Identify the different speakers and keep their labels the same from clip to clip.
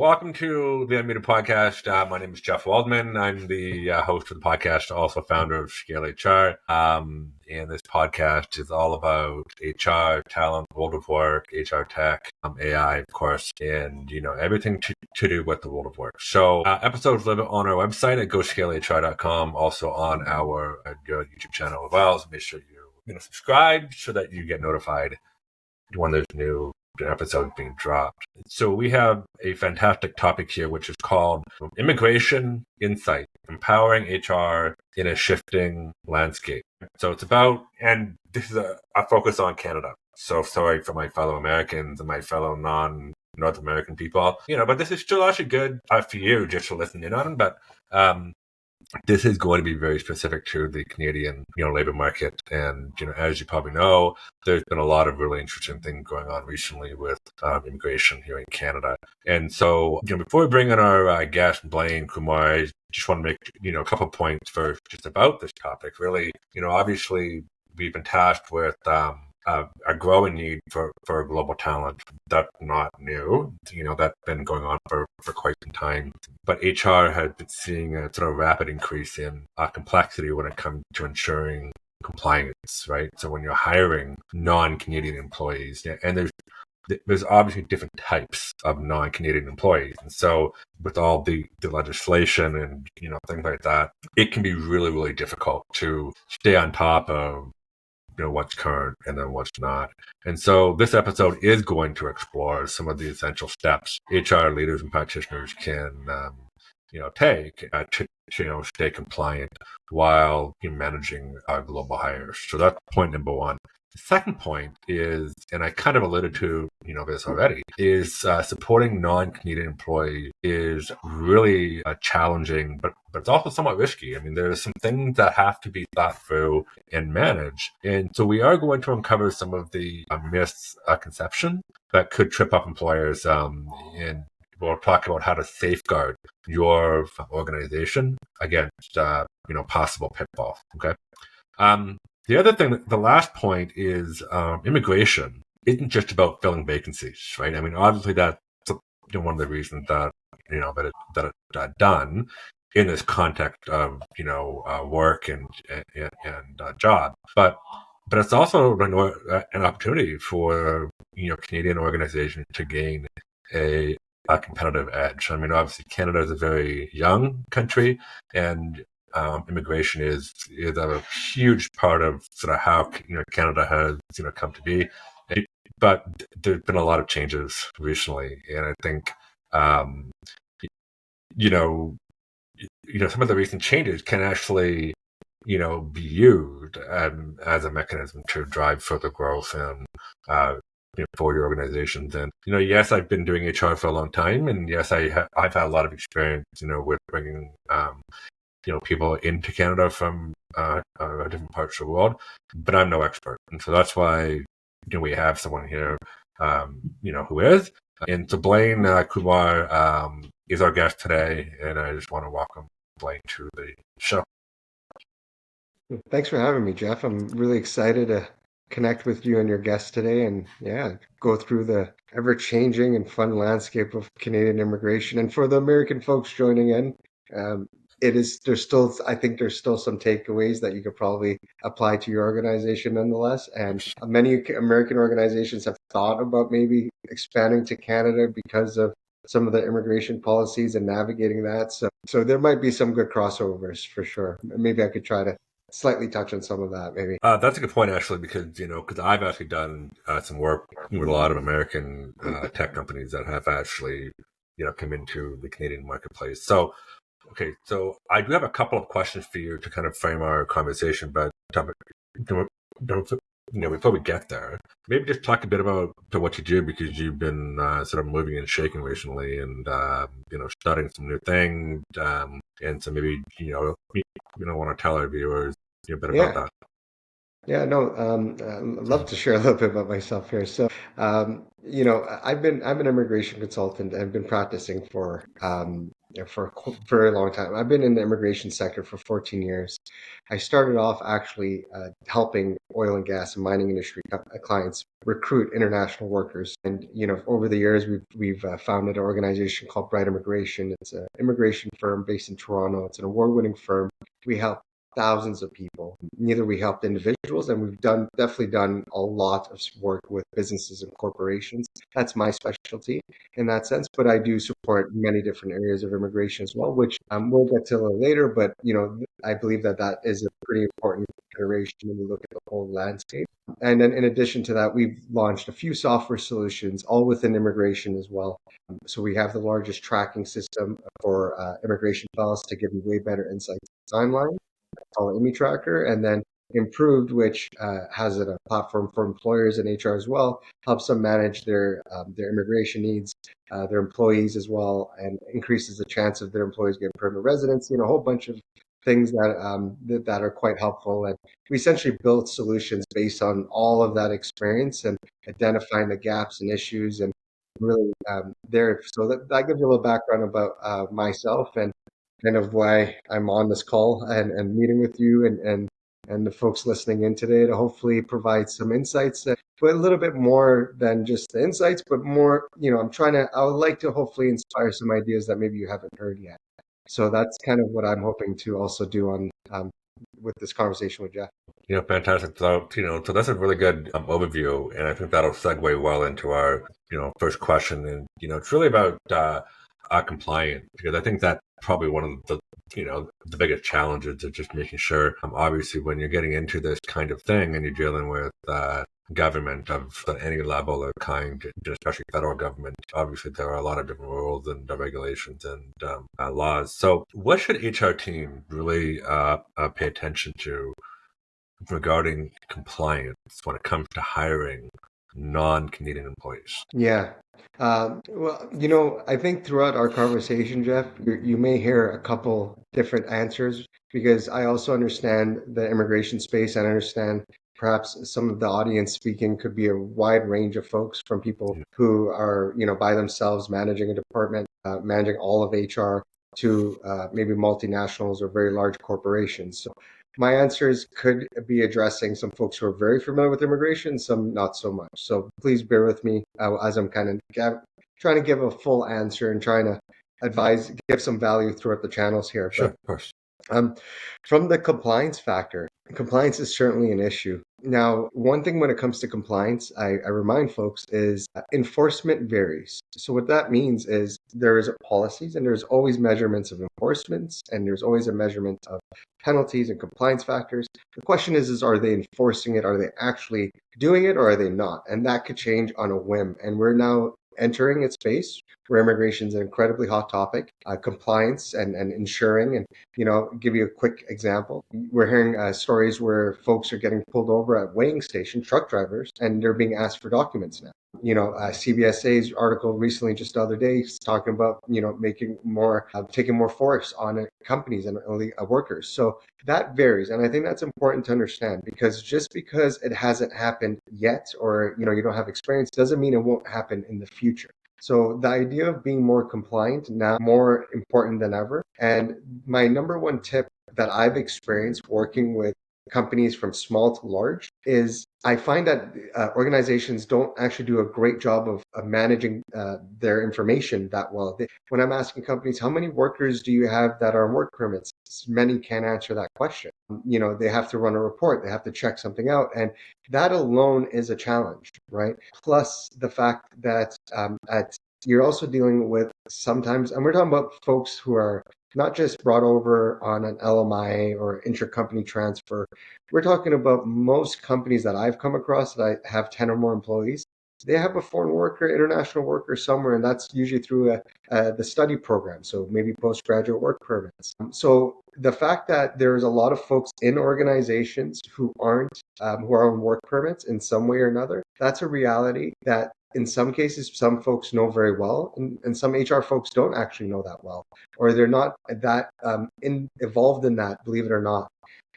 Speaker 1: Welcome to the Unmuted Podcast. My name is Jeff Waldman. I'm the host of the podcast, also founder of Scale HR. And this podcast is all about HR, talent, world of work, HR tech, AI, of course, and everything to do with the world of work. So episodes live on our website at GoScaleHR.com, also on our YouTube channel as well. So make sure you subscribe so that you get notified when there's new episodes being dropped. So we have a fantastic topic here, which is called Immigration Insight, Empowering HR in a Shifting Landscape. So it's about, and this is a focus on Canada. So sorry for my fellow Americans and my fellow non-North American people, but this is still actually good for you just to listen in on. But this is going to be very specific to the Canadian, labor market. And, as you probably know, there's been a lot of really interesting things going on recently with immigration here in Canada. And so, before we bring in our guest, Blayne Kumar, I just want to make, a couple of points first just about this topic. Really, obviously, we've been tasked with a growing need for global talent. That's not new. That's been going on for quite some time. But HR has been seeing a sort of rapid increase in complexity when it comes to ensuring compliance, right? So when you're hiring non-Canadian employees, and there's obviously different types of non-Canadian employees. And so with all the legislation and, things like that, it can be really, really difficult to stay on top of what's current and then what's not. And so this episode is going to explore some of the essential steps HR leaders and practitioners can, take to stay compliant while managing global hires. So that's point number one. The second point is, and I kind of alluded to, this already, is supporting non-Canadian employees is really challenging, but it's also somewhat risky. I mean, there's some things that have to be thought through and managed. And so we are going to uncover some of the misconceptions that could trip up employers, and we'll talk about how to safeguard your organization against, possible pitfalls. Okay. The other thing, the last point is immigration isn't just about filling vacancies, right? I mean, obviously that's one of the reasons that it's done in this context of work and job, but it's also an opportunity for Canadian organizations to gain a competitive edge. I mean, obviously Canada is a very young country, and immigration is a huge part of sort of how Canada has come to be. But there's been a lot of changes recently, and I think some of the recent changes can actually be used as a mechanism to drive further growth and for your organizations. And yes, I've been doing HR for a long time, and yes, I've had a lot of experience with bringing people into Canada from different parts of the world, but I'm no expert. And so that's why we have someone here who is. And so Blayne Kumar is our guest today, and I just want to welcome Blayne to the show.
Speaker 2: Thanks for having me, Jeff. I'm really excited to connect with you and your guest today and go through the ever-changing and fun landscape of Canadian immigration. And for the American folks joining in, I think there's still some takeaways that you could probably apply to your organization nonetheless. And many American organizations have thought about maybe expanding to Canada because of some of the immigration policies and navigating that. So there might be some good crossovers for sure. Maybe I could try to slightly touch on some of that, maybe.
Speaker 1: That's a good point, actually, because I've actually done some work with a lot of American tech companies that have actually come into the Canadian marketplace. So, okay, so I do have a couple of questions for you to kind of frame our conversation, but before we get there, maybe just talk a bit about what you do, because you've been sort of moving and shaking recently, and studying some new things, and so maybe want to tell our viewers a bit about that.
Speaker 2: Yeah, no, I'd love to share a little bit about myself here. So, I'm an immigration consultant. I've been practicing for for a very long time. I've been in the immigration sector for 14 years. I started off actually helping oil and gas and mining industry clients recruit international workers. And over the years, we've founded an organization called Bright Immigration. It's an immigration firm based in Toronto. It's an award-winning firm. We help thousands of people. Neither we helped individuals, and we've definitely done a lot of work with businesses and corporations. That's my specialty in that sense, but I do support many different areas of immigration as well, which we'll get to a little later. But I believe that is a pretty important consideration when you look at the whole landscape. And then in addition to that, we've launched a few software solutions, all within immigration as well. So we have the largest tracking system for immigration files to give you way better insights timeline, called ImmiTracker, and then Improved, which has a platform for employers and HR as well, helps them manage their immigration needs, their employees as well, and increases the chance of their employees getting permanent residency, and a whole bunch of things that are quite helpful. And we essentially build solutions based on all of that experience and identifying the gaps and issues and really there. So that gives you a little background about myself and kind of why I'm on this call and meeting with you and the folks listening in today to hopefully provide some insights, but a little bit more than just the insights, but more, I would like to hopefully inspire some ideas that maybe you haven't heard yet. So that's kind of what I'm hoping to also do on with this conversation with Jeff.
Speaker 1: Fantastic. So that's a really good overview, and I think that'll segue well into our, first question. And, it's really about compliance, because I think that's probably one of the biggest challenges of just making sure, obviously, when you're getting into this kind of thing and you're dealing with government of any level or kind, especially federal government, obviously there are a lot of different rules and regulations and laws. So what should HR team really pay attention to regarding compliance when it comes to hiring non-Canadian employees?
Speaker 2: Yeah. Well, I think throughout our conversation, Jeff, you may hear a couple different answers because I also understand the immigration space and I understand perhaps some of the audience speaking could be a wide range of folks, from people who are, by themselves managing a department, managing all of HR, to maybe multinationals or very large corporations. So my answers could be addressing some folks who are very familiar with immigration, some not so much. So please bear with me as I'm kind of trying to give a full answer and trying to give some value throughout the channels here.
Speaker 1: Sure, of course.
Speaker 2: From the compliance factor, compliance is certainly an issue. Now, one thing when it comes to compliance, I remind folks, is enforcement varies. So what that means is there's policies and there's always measurements of enforcements and there's always a measurement of penalties and compliance factors. The question is are they enforcing it? Are they actually doing it or are they not? And that could change on a whim. And we're now entering a space where immigration is an incredibly hot topic, compliance and ensuring. And, give you a quick example. We're hearing stories where folks are getting pulled over at weighing station, truck drivers, and they're being asked for documents now. CBSA's article recently, just the other day, is talking about, making more, taking more force on companies and workers. So that varies. And I think that's important to understand, because just because it hasn't happened yet or, you don't have experience doesn't mean it won't happen in the future. So the idea of being more compliant now more important than ever. And my number one tip that I've experienced working with companies from small to large is I find that organizations don't actually do a great job of managing their information that well. When I'm asking companies, how many workers do you have that are on work permits? Many can't answer that question. They have to run a report, they have to check something out. And that alone is a challenge, right? Plus the fact that you're also dealing with sometimes, and we're talking about folks who are not just brought over on an LMI or intercompany transfer. We're talking about most companies that I've come across that I have 10 or more employees. They have a foreign worker, international worker somewhere, and that's usually through the study program. So maybe postgraduate work permits. So the fact that there's a lot of folks in organizations who are on work permits in some way or another, that's a reality that in some cases, some folks know very well, and some HR folks don't actually know that well, or they're not that involved in that, believe it or not.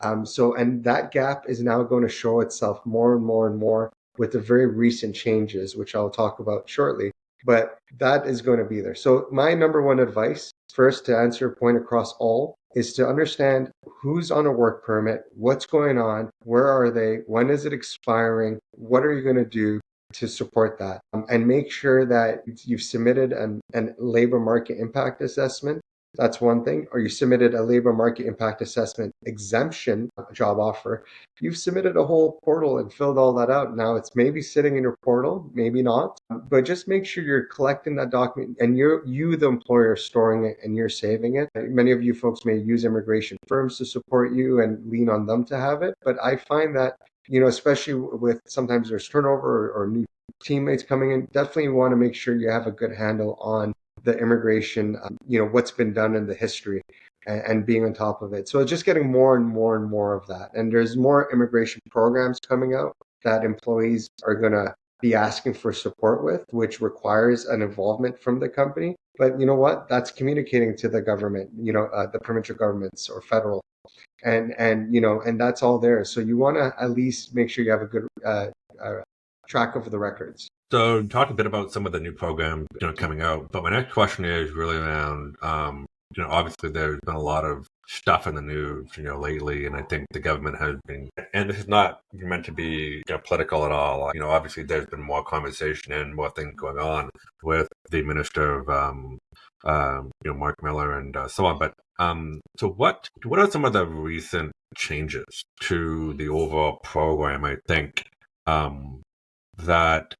Speaker 2: And that gap is now going to show itself more and more and more with the very recent changes, which I'll talk about shortly, but that is going to be there. So my number one advice, first, to answer your point across all, is to understand who's on a work permit, what's going on, where are they, when is it expiring, what are you going to do to support that, and make sure that you've submitted an labor market impact assessment. That's one thing. Or you submitted a labor market impact assessment exemption job offer. You've submitted a whole portal and filled all that out. Now it's maybe sitting in your portal, maybe not, but just make sure you're collecting that document and you, the employer, storing it and you're saving it. Many of you folks may use immigration firms to support you and lean on them to have it. But I find that, especially with sometimes there's turnover or new teammates coming in, definitely want to make sure you have a good handle on the immigration, what's been done in the history, and being on top of it. So it's just getting more and more and more of that. And there's more immigration programs coming out that employees are going to be asking for support with, which requires an involvement from the company. But you know what? That's communicating to the government, the provincial governments or federal, and that's all there. So you want to at least make sure you have a good track of the records.
Speaker 1: So talk a bit about some of the new programs coming out, but my next question is really around obviously there's been a lot of stuff in the news lately, and I think the government has been, and this is not meant to be political at all. Obviously there's been more conversation and more things going on with the Minister of Mark Miller and so on. But so what are some of the recent changes to the overall program? I think that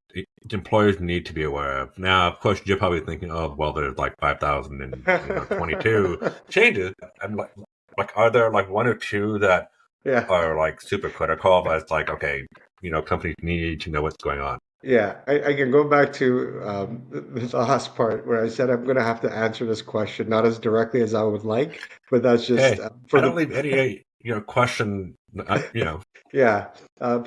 Speaker 1: employers need to be aware of. Now, of course, you're probably thinking, oh, well, there's like 5,022 changes. I'm like, are there like one or two that are like super critical? But it's like, okay, companies need to know what's going on.
Speaker 2: Yeah, I can go back to the last part where I said I'm going to have to answer this question, not as directly as I would like, but that's just
Speaker 1: I don't leave any question.
Speaker 2: Yeah, I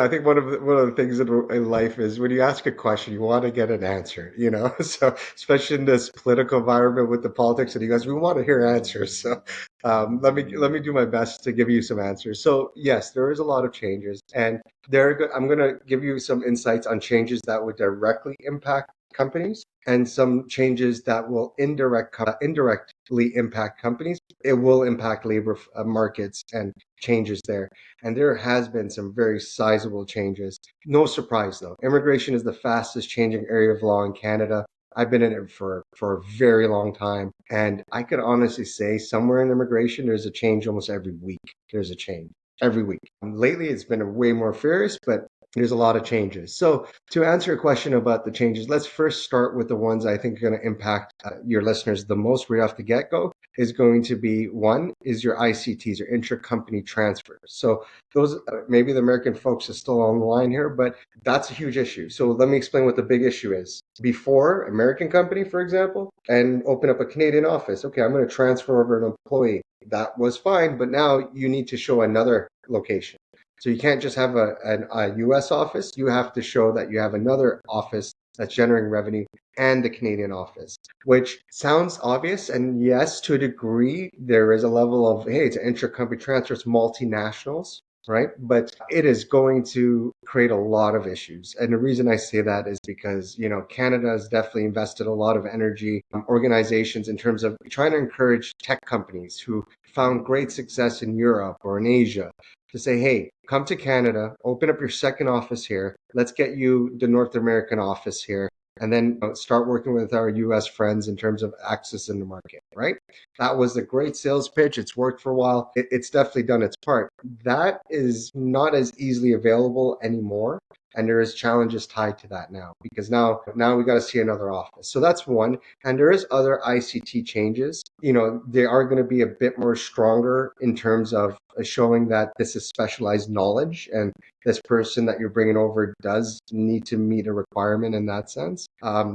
Speaker 2: think one of the things in life is when you ask a question, you want to get an answer. So especially in this political environment with the politics, and you guys, we want to hear answers. So let me do my best to give you some answers. So yes, there is a lot of changes, and I'm going to give you some insights on changes that would directly impact companies and some changes that will indirectly impact companies. It will impact labor markets and changes there. And there has been some very sizable changes. No surprise though. Immigration is the fastest changing area of law in Canada. I've been in it for a very long time. And I could honestly say somewhere in immigration, there's a change almost every week. There's a change every week. Lately, it's been way more furious, but there's a lot of changes. So to answer your question about the changes, let's first start with the ones I think are going to impact your listeners the most right off the get-go. Is going to be one is your ICTs, your intra-company transfers. So those, maybe the American folks are still on the line here, but that's a huge issue. So let me explain what the big issue is. Before, American company, for example, and open up a Canadian office. Okay, I'm going to transfer over an employee. That was fine, but now you need to show another location. So you can't just have a US office. You have to show that you have another office that's generating revenue and the Canadian office, which sounds obvious. And yes, to a degree, there is a level of, hey, it's an intra-company transfer, it's multinationals, right? But it is going to create a lot of issues. And the reason I say that is because, Canada has definitely invested a lot of energy, organizations in terms of trying to encourage tech companies who found great success in Europe or in Asia to say, hey, come to Canada, open up your second office here. Let's get you the North American office here. And then start working with our US friends in terms of access in the market, right? That was a great sales pitch. It's worked for a while. It's definitely done its part. That is not as easily available anymore. And there is challenges tied to that now, because now we got to see another office. So that's one. And there is other ICT changes. They are going to be a bit more stronger in terms of showing that this is specialized knowledge and this person that you're bringing over does need to meet a requirement in that sense.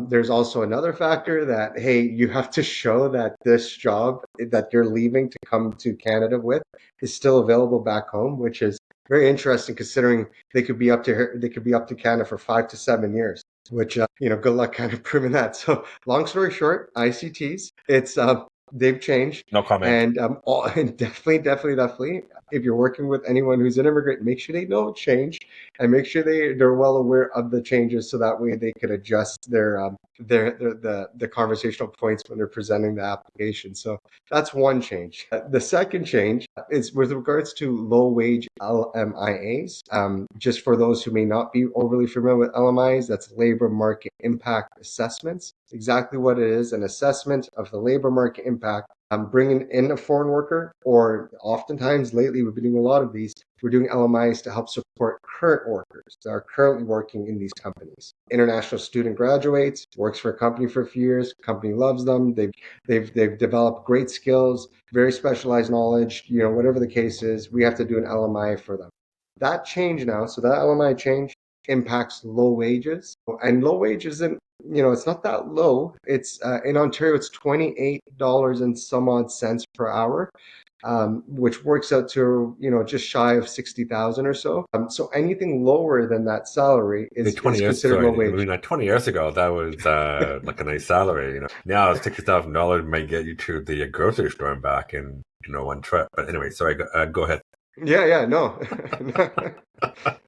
Speaker 2: There's also another factor that, hey, you have to show that this job that you're leaving to come to Canada with is still available back home, which is very interesting considering they could be up to Canada for 5 to 7 years, which, good luck kind of proving that. So long story short, ICTs, it's, they've changed.
Speaker 1: No comment.
Speaker 2: And definitely, if you're working with anyone who's an immigrant, make sure they know change and make sure they're well aware of the changes so that way they could adjust their the conversational points when they're presenting the application. So that's one change. The second change is with regards to low wage LMIAs. Just for those who may not be overly familiar with LMIAs, that's labor market impact assessments. Exactly what it is, an assessment of the labor market impact. Bringing in a foreign worker, or oftentimes lately we've been doing a lot of these. We're doing LMIs to help support current workers that are currently working in these companies. International student graduates, works for a company for a few years, company loves them, they've developed great skills, very specialized knowledge, whatever the case is, we have to do an LMI for them. That change now, so that LMI change impacts low wages, and low wage isn't, it's not that low. It's in Ontario, it's $28 and some odd cents per hour, which works out to just shy of 60,000 or so. So anything lower than that salary is
Speaker 1: 20 years,
Speaker 2: considered low
Speaker 1: sorry, I
Speaker 2: wage.
Speaker 1: mean, like 20 years ago, that was like a nice salary. Now $60,000 may get you to the grocery store and back in one trip. But anyway, sorry, go ahead.
Speaker 2: Yeah, no.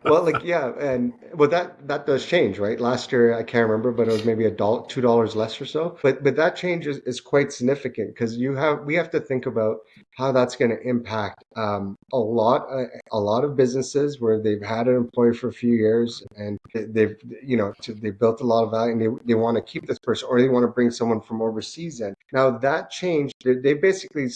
Speaker 2: Well, that does change, right? Last year I can't remember, but it was maybe $2 less or so. But that change is quite significant because we have to think about how that's going to impact a lot of businesses where they've had an employee for a few years and they've built a lot of value and they want to keep this person, or they want to bring someone from overseas in. Now that change, they basically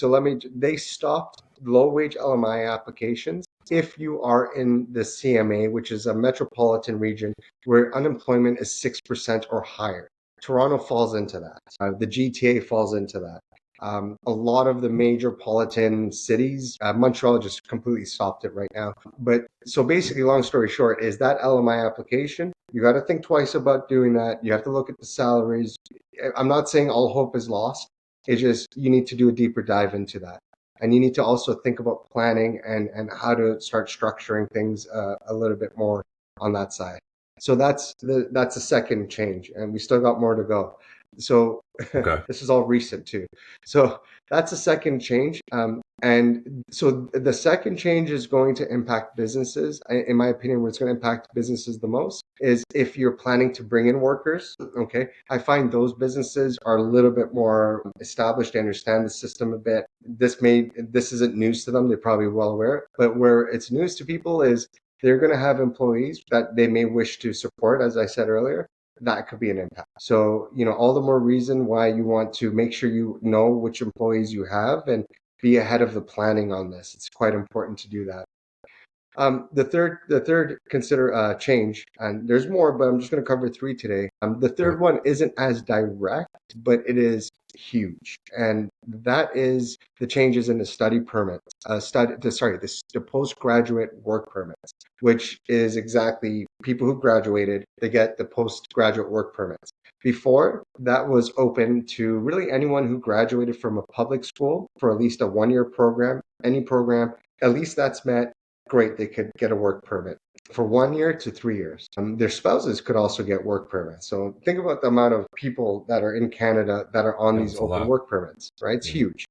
Speaker 2: they stopped low wage LMI applications if you are in the CMA, which is a metropolitan region where unemployment is 6% or higher. Toronto falls into that. The GTA falls into that. A lot of the metropolitan cities, Montreal just completely stopped it right now. But so basically, long story short, is that LMI application, you got to think twice about doing that. You have to look at the salaries. I'm not saying all hope is lost. It's just you need to do a deeper dive into that. And you need to also think about planning and how to start structuring things a little bit more on that side. So that's the second change, and we still got more to go. So
Speaker 1: Okay.
Speaker 2: this is all recent too. So that's a second change. And so the second change is going to impact businesses. In my opinion, what's going to impact businesses the most is if you're planning to bring in workers. Okay, I find those businesses are a little bit more established. They understand the system a bit. This isn't news to them. They're probably well aware. But where it's news to people is they're going to have employees that they may wish to support, as I said earlier. That could be an impact. So, all the more reason why you want to make sure you know which employees you have and be ahead of the planning on this. It's quite important to do that. The third consider change, and there's more, but I'm just going to cover three today. The third one isn't as direct, but it is huge, and that is the changes in the study permits. The postgraduate work permits, which is exactly people who graduated, they get the postgraduate work permits. Before, that was open to really anyone who graduated from a public school for at least a 1-year program, any program, at least that's met. Great, they could get a work permit for 1 year to 3 years. Their spouses could also get work permits. So think about the amount of people that are in Canada that are on these open work permits, right? It's huge.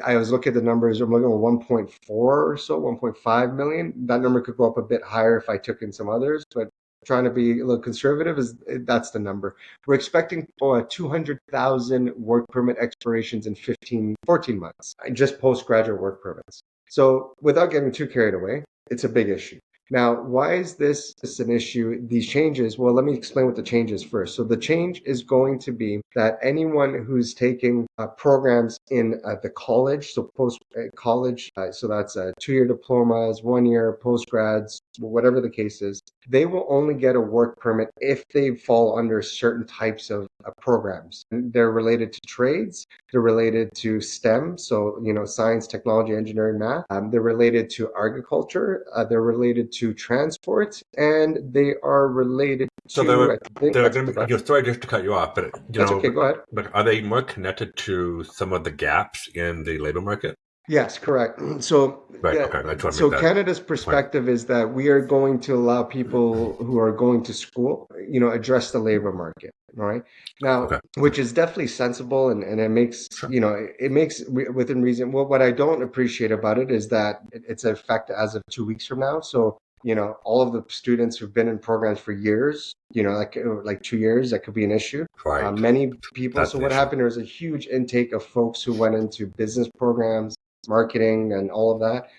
Speaker 2: I was looking at the numbers. I'm looking at 1.4 or so, 1.5 million. That number could go up a bit higher if I took in some others, but trying to be a little conservative that's the number. We're expecting 200,000 work permit expirations in 14 months, just postgraduate work permits. So without getting too carried away, it's a big issue. Now, why is this an issue? These changes, well, let me explain what the change is first. So the change is going to be that anyone who's taking programs in the college, so post-college, so that's 2-year diplomas, 1-year postgrads, whatever the case is, they will only get a work permit if they fall under certain types of programs. They're related to trades, they're related to STEM, so science, technology, engineering, math. They're related to agriculture, they're related to transport, and they are related
Speaker 1: so
Speaker 2: to.
Speaker 1: they're going to be. Sorry, just to cut you off, but
Speaker 2: that's okay. Go ahead.
Speaker 1: But are they more connected to some of the gaps in the labor market?
Speaker 2: Yes, correct. So,
Speaker 1: right, okay.
Speaker 2: So Canada's perspective is that we are going to allow people who are going to school, address the labor market. All right. Now, which is definitely sensible, and it makes, it makes within reason. Well, what I don't appreciate about it is that it's in effect as of 2 weeks from now. So all of the students who've been in programs for years, like 2 years, that could be an issue.
Speaker 1: Right.
Speaker 2: Many people.
Speaker 1: That's
Speaker 2: So
Speaker 1: an
Speaker 2: what
Speaker 1: issue.
Speaker 2: happened? There was a huge intake of folks who went into business programs, marketing, and all of that.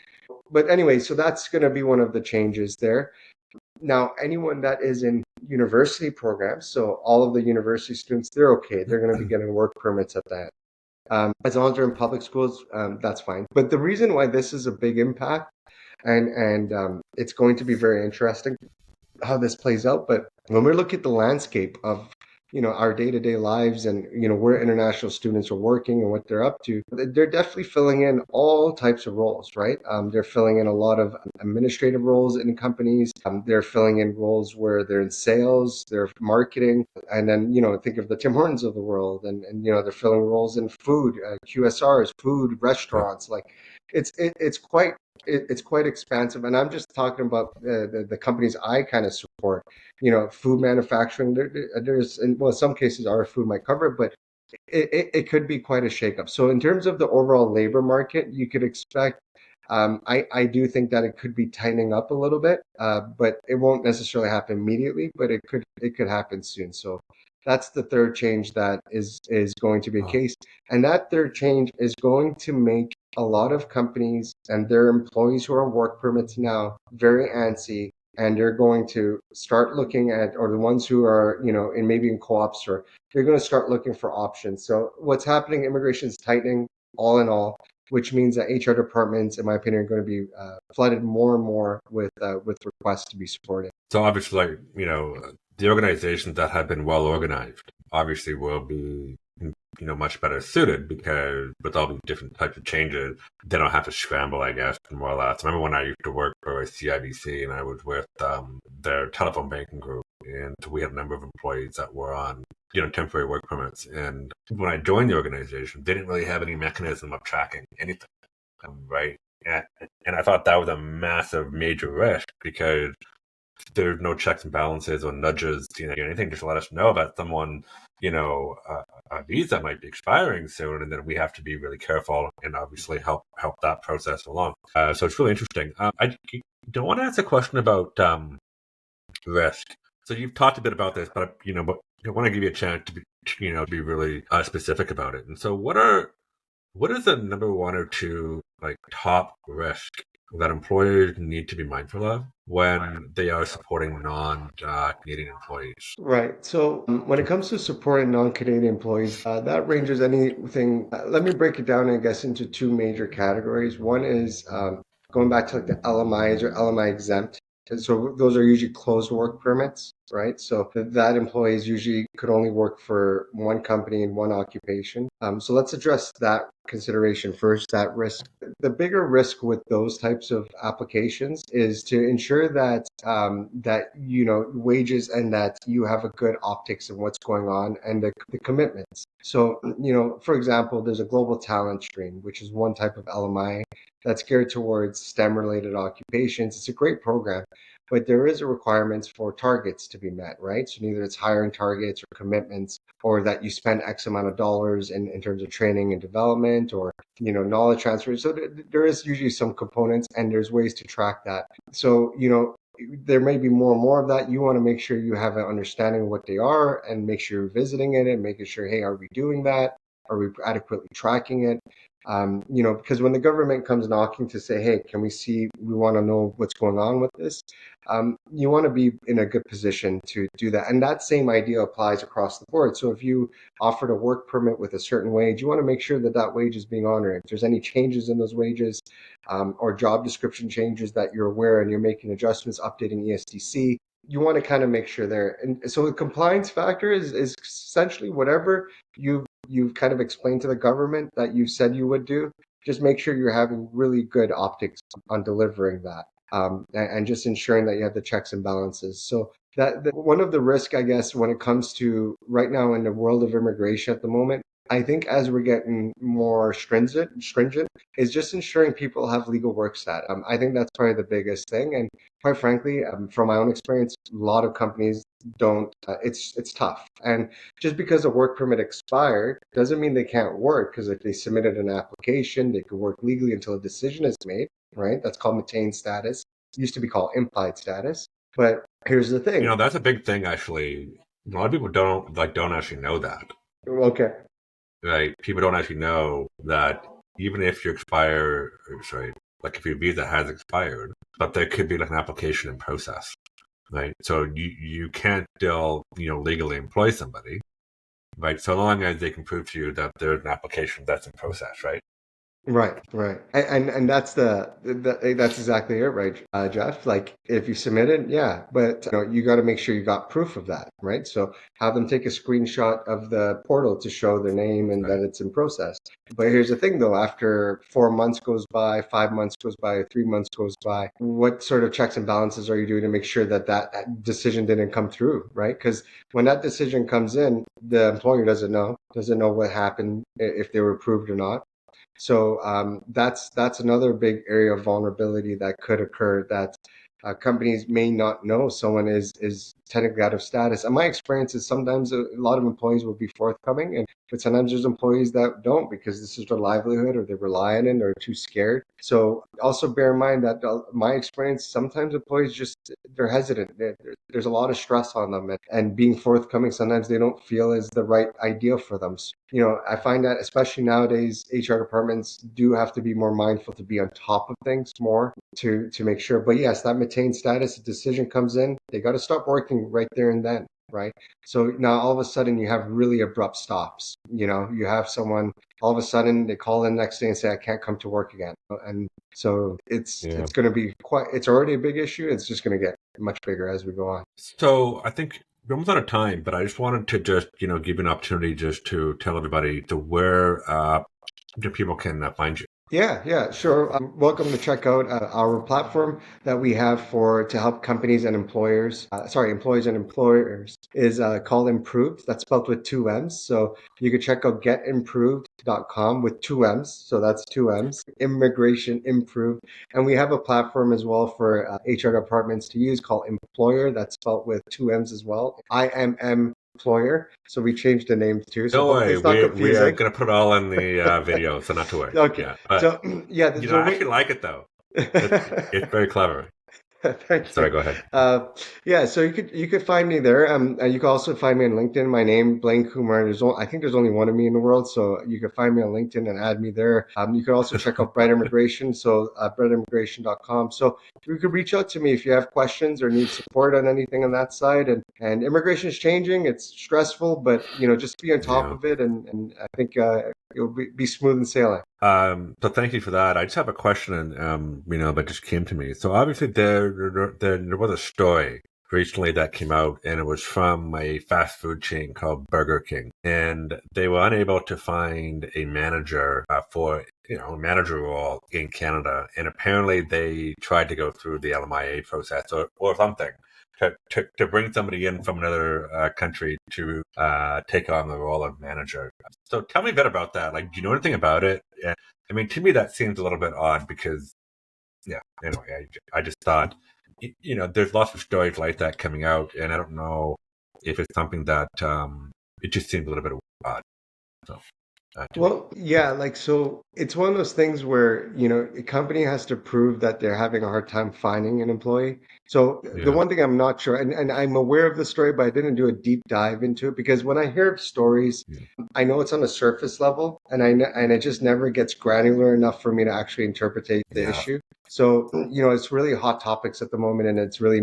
Speaker 2: But anyway, so that's going to be one of the changes there. Now, anyone that is in university programs, so all of the university students, they're okay. They're going to be getting work permits at that. As long as they're in public schools, that's fine. But the reason why this is a big impact, and it's going to be very interesting how this plays out. But when we look at the landscape of our day-to-day lives, and where international students are working and what they're up to, they're definitely filling in all types of roles, right? They're filling in a lot of administrative roles in companies. They're filling in roles where they're in sales, they're marketing, and then think of the Tim Hortons of the world, and they're filling roles in food, QSRs, food
Speaker 1: Yeah.
Speaker 2: restaurants. Like it's quite expansive, and I'm just talking about the companies I kind of support. Food manufacturing. There's, and well, some cases our food might cover it, but it could be quite a shakeup. So in terms of the overall labor market, you could expect. I do think that it could be tightening up a little bit, but it won't necessarily happen immediately. But it could happen soon. So that's the third change that is going to be a
Speaker 1: Oh,
Speaker 2: case, and that third change is going to make a lot of companies and their employees who are on work permits now very antsy, and they're going to start looking at, or the ones who are, in maybe in co-ops, or they're going to start looking for options. So what's happening, immigration is tightening all in all, which means that HR departments, in my opinion, are going to be flooded more and more with requests to be supported.
Speaker 1: so obviously, like, the organizations that have been well organized obviously will be, much better suited, because with all these different types of changes, they don't have to scramble, I guess, more or less. I remember when I used to work for a CIBC, and I was with their telephone banking group, and we had a number of employees that were on, temporary work permits. And when I joined the organization, they didn't really have any mechanism of tracking anything, right? And, and I thought that was a massive, major risk, because there's no checks and balances or nudges, anything, just let us know that someone, a visa might be expiring soon, and then we have to be really careful and obviously help that process along. So it's really interesting. I don't want to ask a question about risk. So you've talked a bit about this, but but I want to give you a chance to be, to be really specific about it. And so, what is the number one or two, like, top risk that employers need to be mindful of when they are supporting non-Canadian employees?
Speaker 2: Right. So when it comes to supporting non-Canadian employees, that ranges anything. Let me break it down, I guess, into two major categories. One is going back to like the LMIs or LMI exempt. And so those are usually closed work permits, right? So that employees usually could only work for one company in one occupation. So let's address that consideration first, that risk. The bigger risk with those types of applications is to ensure that wages, and that you have a good optics of what's going on, and the commitments. So for example, there's a global talent stream, which is one type of LMI that's geared towards STEM related occupations. It's a great program, but there is a requirements for targets to be met, right? So either it's hiring targets or commitments, or that you spend X amount of dollars in terms of training and development, or knowledge transfer. So there is usually some components, and there's ways to track that. So there may be more and more of that. You want to make sure you have an understanding of what they are, and make sure you're visiting it and making sure, hey, are we doing that? Are we adequately tracking it? Because when the government comes knocking to say, hey, can we see, we want to know what's going on with this, you want to be in a good position to do that. And that same idea applies across the board. So if you offered a work permit with a certain wage, you want to make sure that that wage is being honored. If there's any changes in those wages, or job description changes that you're aware, and you're making adjustments, updating ESDC, you want to kind of make sure there. And so the compliance factor is essentially whatever you've kind of explained to the government that you said you would do. Just make sure you're having really good optics on delivering that, and just ensuring that you have the checks and balances. So that one of the risk, I guess, when it comes to right now in the world of immigration at the moment, I think as we're getting more stringent, is just ensuring people have legal work stat. I think that's probably the biggest thing. And quite frankly, from my own experience, a lot of companies don't. It's tough. And just because a work permit expired doesn't mean they can't work. Because if they submitted an application, they could work legally until a decision is made. Right? That's called maintained status. used to be called implied status. But here's the thing.
Speaker 1: That's a big thing, actually. A lot of people don't actually know that,
Speaker 2: Okay.
Speaker 1: right? People don't actually know that even if you expire, or sorry, like if your visa has expired, but there could be like an application in process, right? So you can't still legally employ somebody, right? So long as they can prove to you that there's an application that's in process, right?
Speaker 2: Right, right, and that's that's exactly it, right, Jeff? Like if you submit it, yeah, but you got to make sure you got proof of that, right? So have them take a screenshot of the portal to show their name and
Speaker 1: Right.
Speaker 2: that it's in process. But here's the thing, though: after 4 months goes by, 5 months goes by, 3 months goes by, what sort of checks and balances are you doing to make sure that that decision didn't come through, right? Because when that decision comes in, the employer doesn't know what happened, if they were approved or not. So that's another big area of vulnerability that could occur, that companies may not know someone is technically out of status. And my experience is sometimes a lot of employees will be forthcoming, but sometimes there's employees that don't, because this is their livelihood or they rely on it or too scared. So also bear in mind that my experience, sometimes employees just, they're hesitant. There's a lot of stress on them, and being forthcoming sometimes they don't feel is the right idea for them. So, I find that especially nowadays, HR departments do have to be more mindful to be on top of things more to make sure. But yes, that maintained status, a decision comes in, they got to stop working right there and then, right? So now all of a sudden you have really abrupt stops. You have someone, all of a sudden they call in the next day and say, I can't come to work again. And so it's
Speaker 1: Yeah.
Speaker 2: it's going to be it's already a big issue. It's just going to get much bigger as we go on.
Speaker 1: So I think we're almost out of time, but I just wanted to just give you an opportunity just to tell everybody to where do people can find you.
Speaker 2: Yeah, sure. Welcome to check out our platform that we have to help companies and employers. Employees and employers is called Improved. That's spelled with two M's. So you can check out getimproved.com with two M's. So that's two M's. Immigration Improved, and we have a platform as well for HR departments to use called Employer. That's spelled with two M's as well. IMM Employer. So we changed the name too. So
Speaker 1: Don't
Speaker 2: hopefully
Speaker 1: worry,
Speaker 2: it's not
Speaker 1: we are
Speaker 2: confusing.
Speaker 1: gonna put it all in the video, so not to worry.
Speaker 2: Okay.
Speaker 1: Yeah, but
Speaker 2: So yeah, so
Speaker 1: I actually like it though. It's very clever.
Speaker 2: Thank
Speaker 1: Sorry,
Speaker 2: you.
Speaker 1: go ahead.
Speaker 2: Yeah, so you could find me there. You can also find me on LinkedIn. My name, Blayne Kumar. I think there's only one of me in the world, so you can find me on LinkedIn and add me there. You can also check out Bright Immigration, so brightimmigration.com. So you could reach out to me if you have questions or need support on anything on that side. And immigration is changing. It's stressful, but just be on top
Speaker 1: Yeah.
Speaker 2: of it, and I think it'll be smooth and sailing.
Speaker 1: So thank you for that. I just have a question, that just came to me. So obviously there was a story recently that came out, and it was from a fast food chain called Burger King, and they were unable to find a manager for a manager role in Canada, and apparently they tried to go through the LMIA process or something. To bring somebody in from another country to take on the role of manager. So tell me a bit about that. Like, do you know anything about it? I mean, to me, that seems a little bit odd because, yeah, anyway, I just thought, there's lots of stories like that coming out, and I don't know if it's something that it just seems a little bit odd. So, to me.
Speaker 2: Well, yeah, like so it's one of those things where, a company has to prove that they're having a hard time finding an employee. So the
Speaker 1: Yeah,
Speaker 2: one thing I'm not sure, and I'm aware of the story, but I didn't do a deep dive into it, because when I hear of stories,
Speaker 1: yeah,
Speaker 2: I know it's on a surface level, and it just never gets granular enough for me to actually interpretate the
Speaker 1: yeah,
Speaker 2: issue. So, it's really hot topics at the moment, and it's really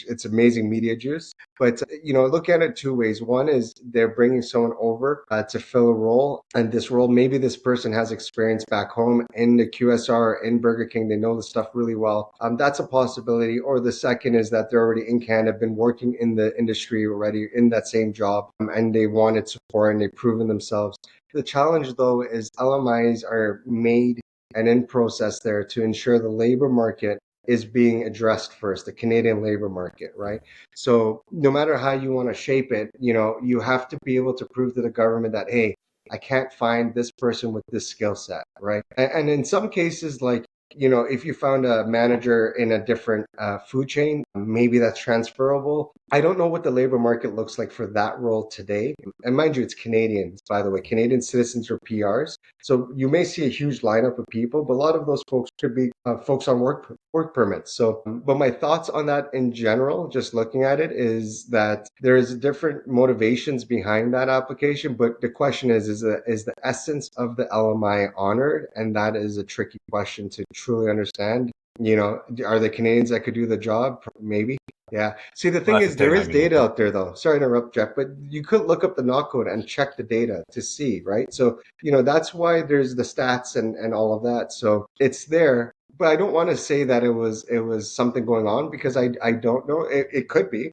Speaker 2: it's amazing media juice. But look at it two ways. One is they're bringing someone over to fill a role, and this role, maybe this person has experience back home in the QSR, in Burger King. They know the stuff really well. That's a possibility. Or the second is that they're already in Canada, been working in the industry already in that same job, and they wanted support and they've proven themselves. The challenge, though, is LMIs are made and in process there to ensure the labor market is being addressed first, the Canadian labor market, right? So no matter how you want to shape it, you have to be able to prove to the government that, hey, I can't find this person with this skill set, right? And in some cases, like, if you found a manager in a different food chain, maybe that's transferable. I don't know what the labor market looks like for that role today. And mind you, it's Canadians, by the way, Canadian citizens or PRs. So you may see a huge lineup of people, but a lot of those folks could be folks on work work permits. So, but my thoughts on that in general, just looking at it, is that there is different motivations behind that application. But the question is the essence of the LMI honored? And that is a tricky question to truly understand. Are the Canadians that could do the job? Maybe. Yeah. See, the
Speaker 1: Well,
Speaker 2: thing
Speaker 1: that's the
Speaker 2: is, there
Speaker 1: thing. I
Speaker 2: is
Speaker 1: mean,
Speaker 2: data out there, though. Sorry to interrupt, Jeff, but you could look up the knock code and check the data to see, right? So, that's why there's the stats and all of that. So it's there. But I don't want to say that it was something going on, because I don't know. It could be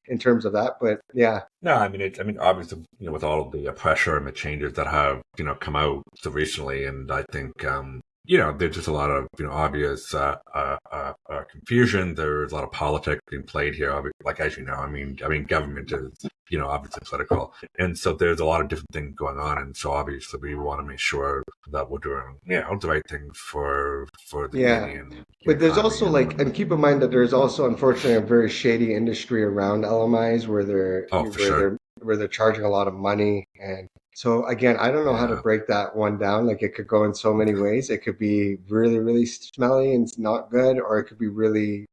Speaker 2: in terms of that, but yeah.
Speaker 1: no, I mean, obviously, with all of the pressure and the changes that have, come out so recently, and I think, there's just a lot of, obvious confusion. There's a lot of politics being played here. Like, as you know, government is, obviously political. And so there's a lot of different things going on. And so obviously we want to make sure that we're doing, the right things for the
Speaker 2: Yeah.
Speaker 1: Canadian
Speaker 2: But there's
Speaker 1: economy.
Speaker 2: also and keep in mind that there's also unfortunately a very shady industry around LMIs where they're
Speaker 1: Oh, for sure.
Speaker 2: charging a lot of money. And so again, I don't know how to
Speaker 1: Yeah.
Speaker 2: break that one down. Like, it could go in so many ways. It could be really, really smelly and not good, or it could be really,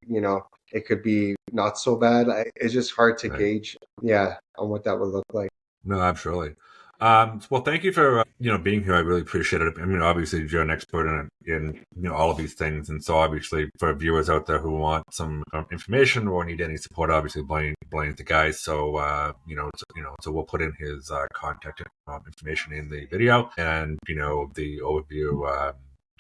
Speaker 2: it could be not so bad. It's just hard to
Speaker 1: Right.
Speaker 2: gauge, yeah, on what that would look like.
Speaker 1: No, absolutely. Well, thank you for being here. I really appreciate it. I mean, obviously you're an expert in all of these things, and so obviously for viewers out there who want some information or need any support, obviously Blayne's the guy. So so we'll put in his contact information in the video, and the overview.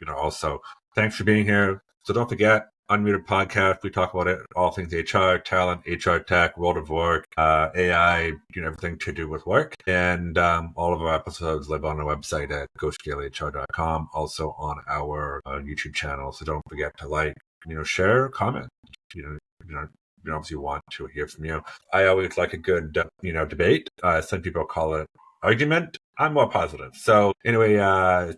Speaker 1: Also, thanks for being here. So don't forget, Unmuted Podcast. We talk about it, all things HR, talent, HR tech, world of work, AI, everything to do with work. And all of our episodes live on our website at ghostscalehr.com, also on our YouTube channel. So don't forget to like, share, comment. Obviously want to hear from you. I always like a good, debate. Some people call it argument. I'm more positive. So anyway,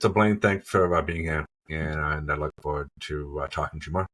Speaker 1: so Blayne, thanks for being here. And I look forward to talking to you more.